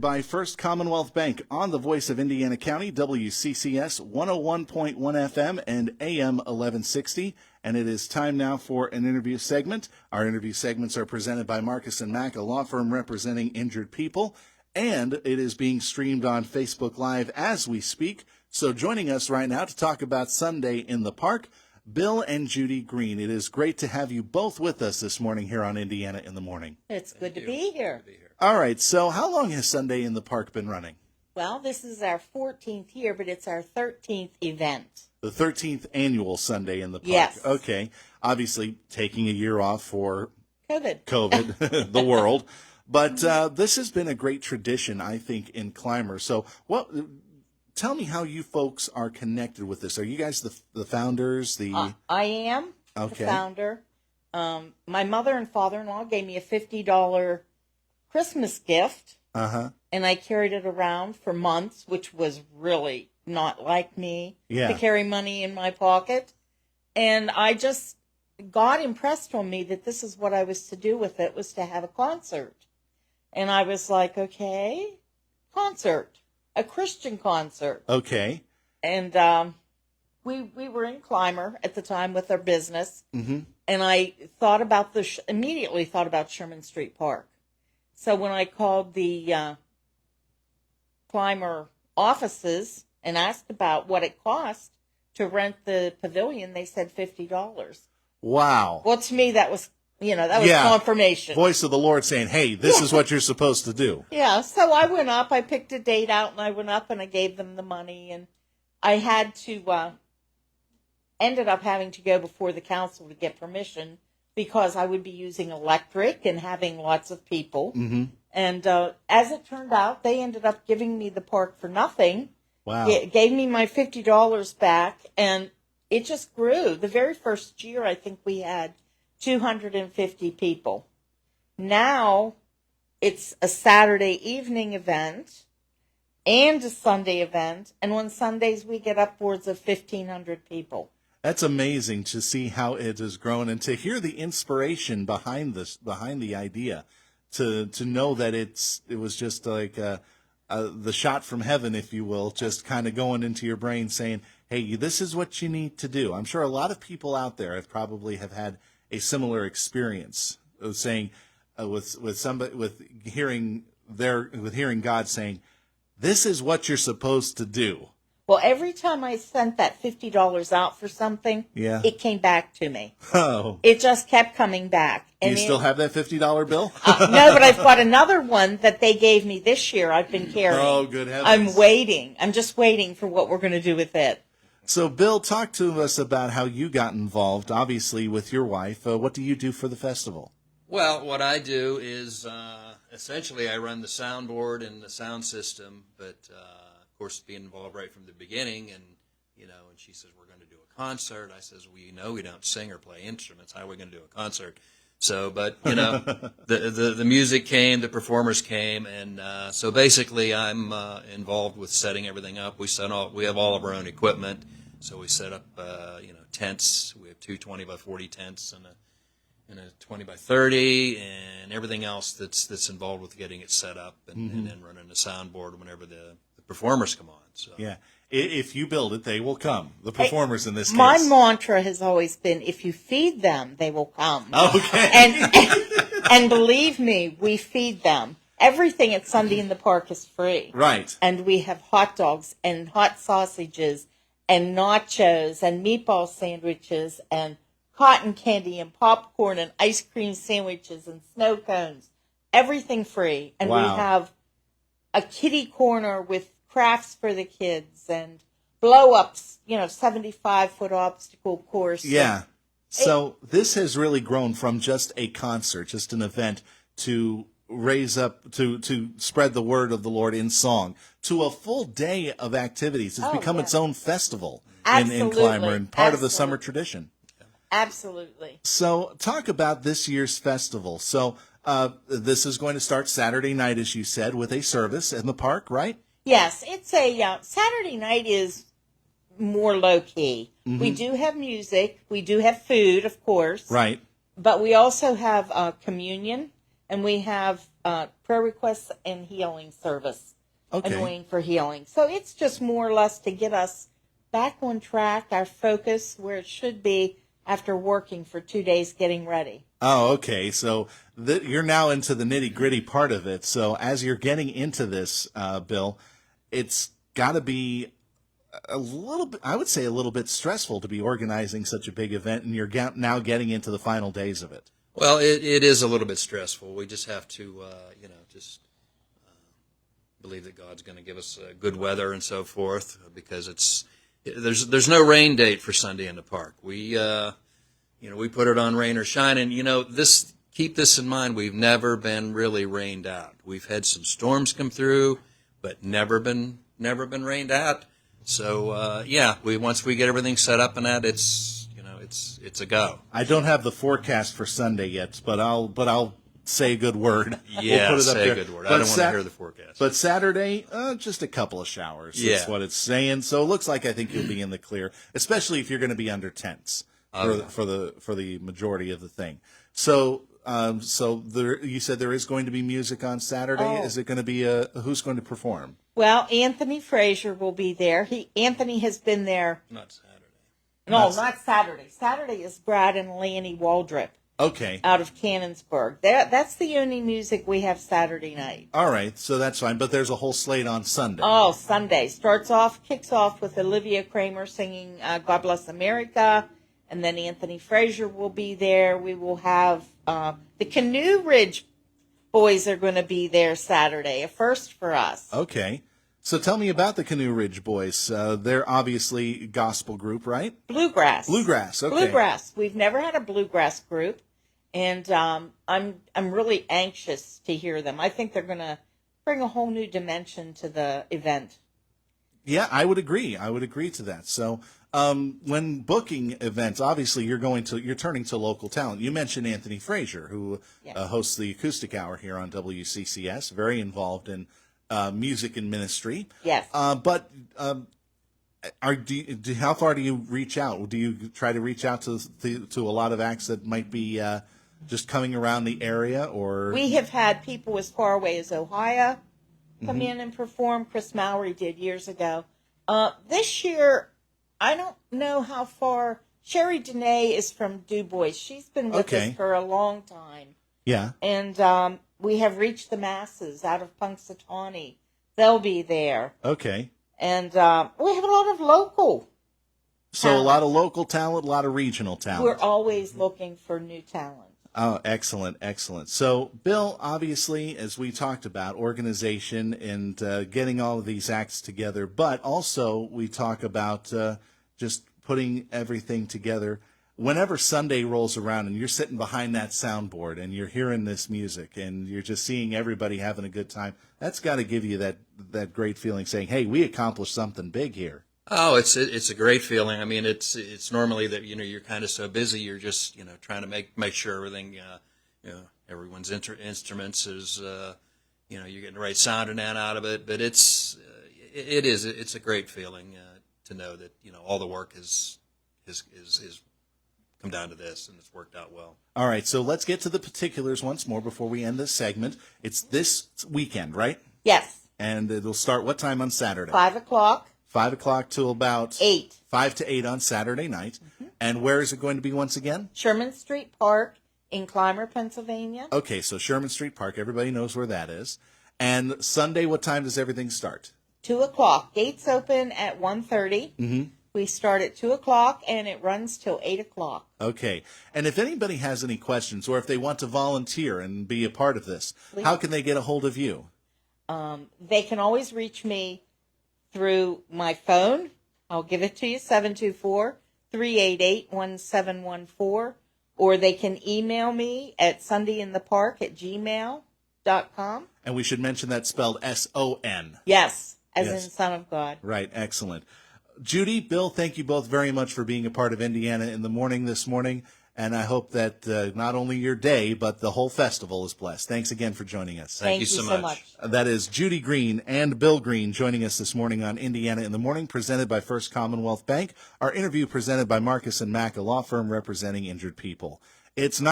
By First Commonwealth Bank on the voice of Indiana County, WCCS 101.1 FM and AM 1160. And it is time now for an interview segment. Our interview segments are presented by Marcus & Mack, a law firm representing injured people. And it is being streamed on Facebook Live as we speak. So joining us right now to talk about Sunday in the Park, Bill and Judy Green. It is great to have you both with us this morning here on Indiana in the Morning. It's good to be here. All right, so how long has Sunday in the Park been running? Well, this is our 14th year, but it's our 13th event. The 13th annual Sunday in the Park. Yes. Okay. Obviously, taking a year off for COVID, the world. But this has been a great tradition, I think, in Clymer. So tell me how you folks are connected with this. Are you guys the founders? I am the founder. My mother and father-in-law gave me a $50 Christmas gift. Uh-huh. And I carried it around for months, which was really not like me to carry money in my pocket. And God impressed on me that this is what I was to do with it, was to have a concert. And I was like, okay, concert, a Christian concert. Okay. And we were in Clymer at the time with our business. Mm-hmm. And I thought about immediately thought about Sherman Street Park. So when I called the Clymer offices and asked about what it cost to rent the pavilion, they said $50. Wow. Well, to me, that was, confirmation. Voice of the Lord saying, hey, this is what you're supposed to do. Yeah, so I went up, I picked a date out, and I went up and I gave them the money. And I had to, ended up having to go before the council to get permission because I would be using electric and having lots of people. Mm-hmm. And as it turned out, they ended up giving me the park for nothing. Wow. Gave me my $50 back, and it just grew. The very first year, I think we had 250 people. Now, it's a Saturday evening event and a Sunday event, and on Sundays, we get upwards of 1,500 people. That's amazing to see how it has grown and to hear the inspiration behind the idea, to know that it was just like the shot from heaven, if you will, just kind of going into your brain saying, hey, this is what you need to do. I'm sure a lot of people out there have had a similar experience of saying, with hearing God saying, this is what you're supposed to do. Well, every time I sent that $50 out for something, it came back to me. Oh. It just kept coming back. Do you still have that $50 bill? No, but I've got another one that they gave me this year I've been carrying. Oh, good heavens. I'm waiting. I'm just waiting for what we're going to do with it. So, Bill, talk to us about how you got involved, obviously, with your wife. What do you do for the festival? Well, what I do is essentially I run the soundboard and the sound system, but of course being involved right from the beginning, and and she says we're going to do a concert. I says, well, we don't sing or play instruments. How are we going to do a concert? So, but the music came, the performers came, and so basically I'm involved with setting everything up. We have all of our own equipment, so we set up tents. We have two 20 by 40 tents and a 20 by 30, and everything else that's involved with getting it set up, and then running the soundboard whenever the performers come on. So yeah, if you build it, they will come. The performers in this case. My mantra has always been: if you feed them, they will come. Okay. And believe me, we feed them. Everything at Sunday in the Park is free. Right. And we have hot dogs and hot sausages and nachos and meatball sandwiches and cotton candy and popcorn and ice cream sandwiches and snow cones. Everything free. And we have a kiddie corner with crafts for the kids and blow-ups, 75-foot obstacle course. Yeah. So this has really grown from just a concert, just an event, to raise up, to spread the word of the Lord in song, to a full day of activities. It's become its own festival in Clymer and part of the summer tradition. Absolutely. So talk about this year's festival. So this is going to start Saturday night, as you said, with a service in the park, right? Yes, it's Saturday night is more low-key. Mm-hmm. We do have music. We do have food, of course. Right. But we also have communion, and we have prayer requests and healing service. Okay. Anointing for healing. So it's just more or less to get us back on track, our focus where it should be after working for 2 days getting ready. Oh, okay. So you're now into the nitty-gritty part of it. So as you're getting into this, Bill, it's got to be a little bit, I would say a little bit stressful to be organizing such a big event, and you're now getting into the final days of it. Well, it is a little bit stressful. We just have to, just believe that God's going to give us good weather and so forth, because there's no rain date for Sunday in the Park. We put it on rain or shine, and keep this in mind. We've never been really rained out. We've had some storms come through, but never been rained out. So once we get everything set up and that, it's a go. I don't have the forecast for Sunday yet, but I'll say a good word. Yeah, we'll put it up say there. a good word. I don't want to hear the forecast. But Saturday, just a couple of showers. That's what it's saying. So it looks like I think you'll be in the clear, especially if you're going to be under tents for the majority of the thing. So you said there is going to be music on Saturday. Oh. Is it going to be who's going to perform? Well, Anthony Frazier will be there. Anthony has been there. Not Saturday. No, not Saturday. Saturday is Brad and Lanny Waldrop. Okay. Out of Cannonsburg. That's the only music we have Saturday night. All right, so that's fine. But there's a whole slate on Sunday. Oh, Sunday. Kicks off with Olivia Kramer singing God Bless America. And then Anthony Frazier will be there. We will have the Canoe Ridge boys are going to be there Saturday, a first for us. Okay. So tell me about the Canoe Ridge Boys. They're obviously a gospel group, right? Bluegrass. Bluegrass, okay. Bluegrass. We've never had a bluegrass group, and I'm really anxious to hear them. I think they're going to bring a whole new dimension to the event. Yeah, I would agree. I would agree to that. So when booking events, obviously you're turning to local talent. You mentioned Anthony Frazier, who hosts the Acoustic Hour here on WCCS, very involved in music and ministry. Yes. But how far do you reach out? Do you try to reach out to a lot of acts that might be just coming around the area, or? We have had people as far away as Ohio come in and perform. Chris Mowry did years ago. This year, I don't know how far. Sherry Dene is from Du Bois. She's been with us for a long time. Yeah. And we have reached the masses out of Punxsutawney. They'll be there. Okay. And we have a lot of local So talent. a lot of local talent, a lot of regional talent. We're always looking for new talent. Oh, excellent, excellent. So, Bill, obviously, as we talked about, organization and getting all of these acts together, but also we talk about just putting everything together. Whenever Sunday rolls around and you're sitting behind that soundboard and you're hearing this music and you're just seeing everybody having a good time, that's got to give you that great feeling saying, hey, we accomplished something big here. Oh, it's a great feeling. I mean, it's normally that you're kind of so busy, you're just trying to make sure everything everyone's instruments is you're getting the right sound and out of it. But it's a great feeling to know that all the work is come down to this and it's worked out well. All right, so let's get to the particulars once more before we end this segment. It's this weekend, right? Yes. And it'll start what time on Saturday? 5 o'clock. 5 o'clock till about 8. 5 to 8 on Saturday night. Mm-hmm. And where is it going to be once again? Sherman Street Park in Clymer, Pennsylvania. Okay, so Sherman Street Park, everybody knows where that is. And Sunday, what time does everything start? 2 o'clock. Gates open at 1:30. Mm-hmm. We start at 2 o'clock and it runs till 8 o'clock. Okay. And if anybody has any questions or if they want to volunteer and be a part of this, how can they get a hold of you? They can always reach me through my phone. I'll give it to you, 724-388-1714. Or they can email me at sundayinthepark@gmail.com. And we should mention that spelled S-O-N. Yes, as Yes. in Son of God. Right, excellent. Judy, Bill, thank you both very much for being a part of Indiana in the Morning this morning. And I hope that not only your day, but the whole festival is blessed. Thanks again for joining us. Thank you so much. That is Judy Green and Bill Green joining us this morning on Indiana in the Morning, presented by First Commonwealth Bank. Our interview presented by Marcus & Mack, a law firm representing injured people. It's not